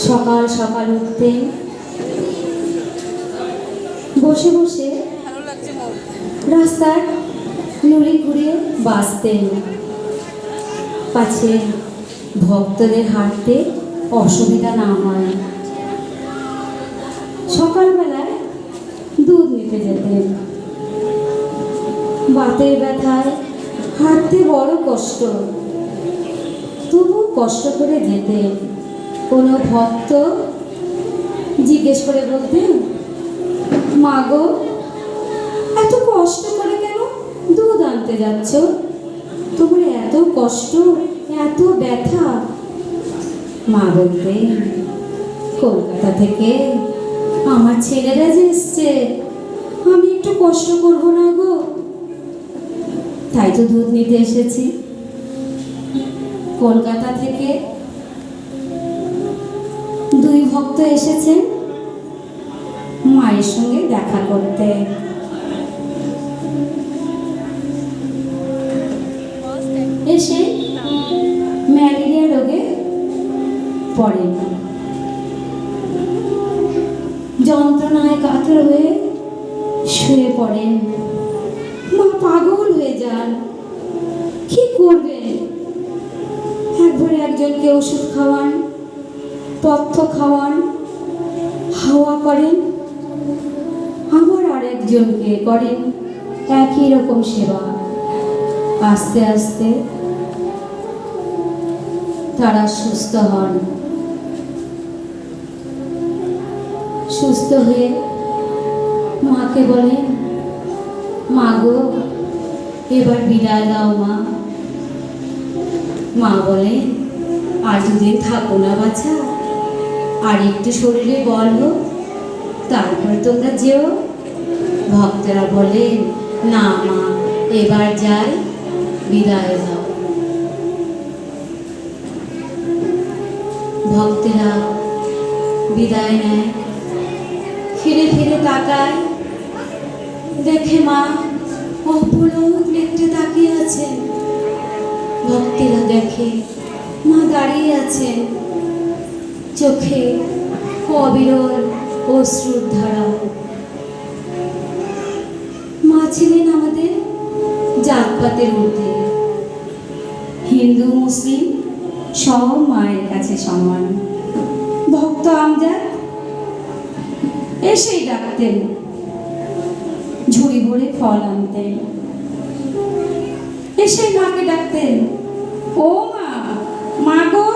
সকাল সকাল উঠতেন, বসে বসে রাস্তার নুড়ি ঘুরিয়ে বাঁচতেন, পাছে ভক্তদের হাঁটতে অসুবিধা না হয়। সকালবেলায় দুধ নিতে যেতেন। বাতের ব্যথায় হাঁটতে বড় কষ্ট, তবু কষ্ট করে যেতেন। কোনো ভক্ত জিজ্ঞেস করে বলতেন, মা গো, এত কষ্ট করে কেন দুধ আনতে যাচ্ছ? তোমার এত কষ্ট, এত ব্যথা? মা বলতেন, কলকাতা থেকে আমার ছেলেরা যে এসছে, আমি একটু কষ্ট করবো না গো, তাই তো দুধ নিতে এসেছি। কলকাতা থেকে দুই ভক্ত এসেছেন মায়ের সঙ্গে দেখা করতে। এসে ম্যালেরিয়া রোগে পড়েন, যন্ত্রণায় কাতর হয়ে শুয়ে পড়েন। মা পাগল হয়ে যান, কি করবেন? একবারে একজনকে ওষুধ খাওয়ান, পথ্য খাওয়ান, হাওয়া করেন, আবার আরেকজনকে করেন একই রকম সেবা। আস্তে আস্তে তারা সুস্থ হন। সুস্থ হয়ে মাকে বলেন, মা গো, এবার বিদায় দাও মা। মা বলেন, আর দুদিন থাকো না বাছা, আর একটু শরীরে বল হোক, তারপরে তোমরা যেও। ভক্তরা বলেন, না মা, এবার যাই, বিদায় দাও। ভক্তেরা বিদায় নেয়, ফিরে ফিরে তাকায়, দেখে মা অপলক নেত্রে তাকিয়ে আছেন। ভক্তেরা দেখে মা দাঁড়িয়ে আছেন, চোখে অবিরল অশ্রুর ধারা। মা ছিলেন আমাদের জাতপাতের ঊর্ধ্বে, হিন্দু মুসলিম সব মায়ের কাছে সমান। ভক্ত আমজাদ এসেই ডাকতেন, ঝুড়ি ভরে ফল আনতেন। এসে মাকে ডাকতেন, ও মা, মা গো,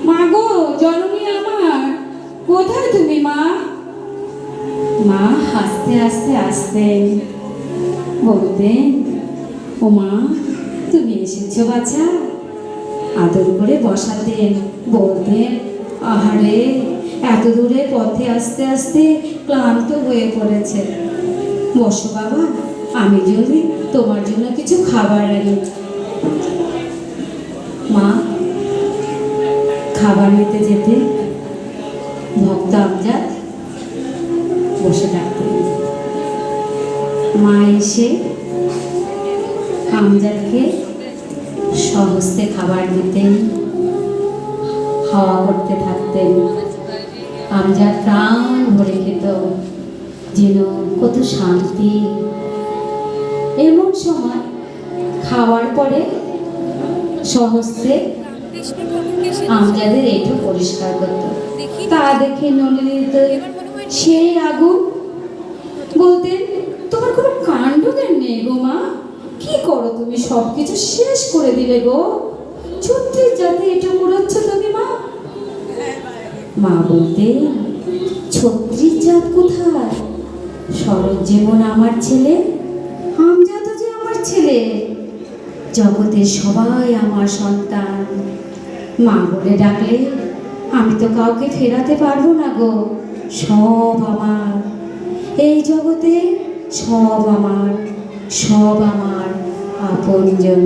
মা গো, জননী আমার, কোথায় তুমি মা? মা হাসতে হাসতে আসতেন, বলতেন, ও মা, তুমি এসেছো বাছা। আদর করে বসাতেন, বলতেন, আহারে, এত দূরে পথে আসতে আসতে ক্লান্ত হয়ে পড়েছে, বসো বাবা, আমি যদি তোমার জন্য কিছু খাবার আনি। মা খাবার নিতে যেতে ভক্ত আমজাদ বসে থাকতেন। মা এসে আমজাদকে সহস্তে খাবার দিতেন, হাওয়া করতে থাকতেন। আমজাদ প্রাণ ভরে খেত, যেন কত শান্তি। এমন সময় খাওয়ার পরে সহস্তে আমজাদের এঁঠো পরিষ্কার করত। তা দেখে নলিনীতে সেই আগুন, বলতেন, তোমার কোনো কাণ্ড জ্ঞান নেই গো মা, কি করো তুমি? সব কিছু শেষ করে দিলে গো, ছত্রিশ জাতে এটা করাচ্ছ তুমি মা। মা বলতেন, ছত্রিশ জাত কোথায়? শরৎ যেমন আমার ছেলে, আমজাদও যে আমার ছেলে, জগতের সবাই আমার সন্তান। মা বলে ডাকলে আমি তো কাউকে ফেরাতে পারবো না গো, সব আমার। এই জগতে সব আমার, সব আমার আপনজন।